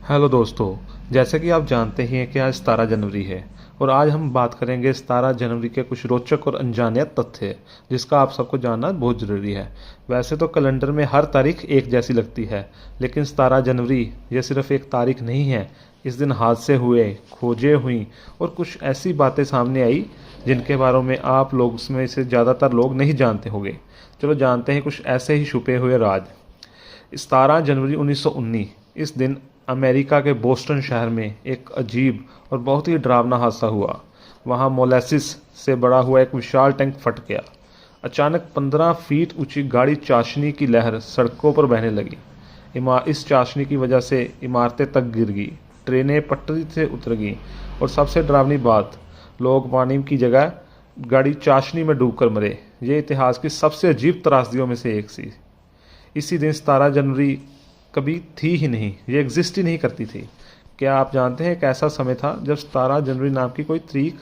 Hello दोस्तों। जैसे कि आप जानते ही हैं कि आज 17 जनवरी है और आज हम बात करेंगे 17 जनवरी के कुछ रोचक और अनजाने तथ्य जिसका आप सबको जानना बहुत ज़रूरी है। वैसे तो कैलेंडर में हर तारीख एक जैसी लगती है, लेकिन 17 जनवरी ये सिर्फ एक तारीख नहीं है। इस दिन हादसे हुए, खोजें हुई और कुछ ऐसी बातें सामने आई जिनके बारे में आप लोग में से ज़्यादातर लोग नहीं जानते होंगे। चलो जानते हैं कुछ ऐसे ही छुपे हुए राज। 17 जनवरी 1919 इस दिन अमेरिका के बोस्टन शहर में एक अजीब और बहुत ही डरावना हादसा हुआ। वहाँ मोलेसिस से बड़ा हुआ एक विशाल टैंक फट गया। अचानक 15 फीट ऊंची गाड़ी चाशनी की लहर सड़कों पर बहने लगी। इस चाशनी की वजह से इमारतें तक गिर गई, ट्रेनें पटरी से उतर गईं और सबसे डरावनी बात, लोग पानी की जगह गाड़ी चाशनी में डूबकर मरे। ये इतिहास की सबसे अजीब त्रासदियों में से एक थी। इसी दिन 17 जनवरी कभी थी ही नहीं, ये एग्जिस्ट ही नहीं करती थी। क्या आप जानते हैं एक ऐसा समय था जब 17 जनवरी नाम की कोई तारीख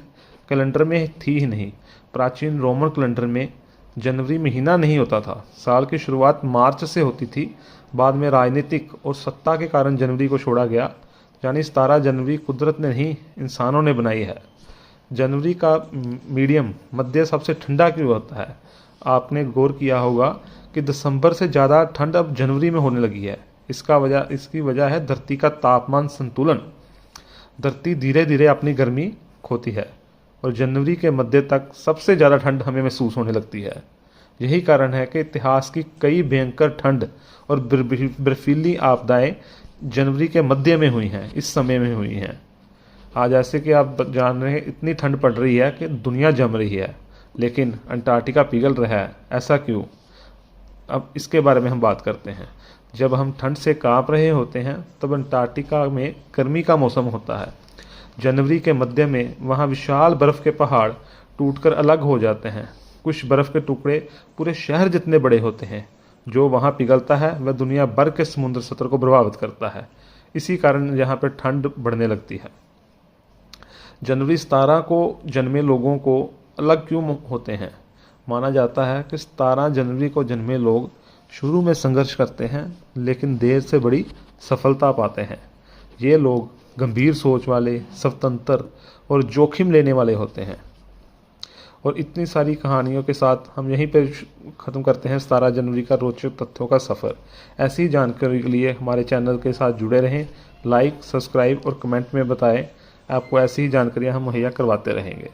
कैलेंडर में थी ही नहीं। प्राचीन रोमन कैलेंडर में जनवरी महीना नहीं होता था। साल की शुरुआत मार्च से होती थी। बाद में राजनीतिक और सत्ता के कारण जनवरी को छोड़ा गया। यानी 17 जनवरी कुदरत ने नहीं, इंसानों ने बनाई है। जनवरी का मीडियम मध्य सबसे ठंडा क्यों होता है? आपने गौर किया होगा कि दिसंबर से ज़्यादा ठंड अब जनवरी में होने लगी है। इसकी वजह है धरती का तापमान संतुलन। धरती धीरे धीरे अपनी गर्मी खोती है और जनवरी के मध्य तक सबसे ज़्यादा ठंड हमें महसूस होने लगती है। यही कारण है कि इतिहास की कई भयंकर ठंड और बर्फीली आपदाएं जनवरी के मध्य में हुई हैं, इस समय में हुई हैं। आज जैसे कि आप जान रहे हैं, इतनी ठंड पड़ रही है कि दुनिया जम रही है, लेकिन अंटार्कटिका पिघल रहा है। ऐसा क्यों? अब इसके बारे में हम बात करते हैं। जब हम ठंड से कांप रहे होते हैं तब अंटार्कटिका में गर्मी का मौसम होता है। जनवरी के मध्य में वहाँ विशाल बर्फ़ के पहाड़ टूटकर अलग हो जाते हैं। कुछ बर्फ़ के टुकड़े पूरे शहर जितने बड़े होते हैं। जो वहाँ पिघलता है वह दुनिया भर के समुद्र सतह को प्रभावित करता है। इसी कारण यहाँ पर ठंड बढ़ने लगती है। जनवरी 17 को जन्मे लोगों को अलग क्यों होते हैं? माना जाता है कि 17 जनवरी को जन्मे लोग शुरू में संघर्ष करते हैं, लेकिन देर से बड़ी सफलता पाते हैं। ये लोग गंभीर सोच वाले, स्वतंत्र और जोखिम लेने वाले होते हैं। और इतनी सारी कहानियों के साथ हम यहीं पर ख़त्म करते हैं 17 जनवरी का रोचक तथ्यों का सफ़र। ऐसी जानकारी के लिए हमारे चैनल के साथ जुड़े रहें। लाइक, सब्सक्राइब और कमेंट में बताएं। आपको ऐसी ही जानकारियाँ हम मुहैया करवाते रहेंगे।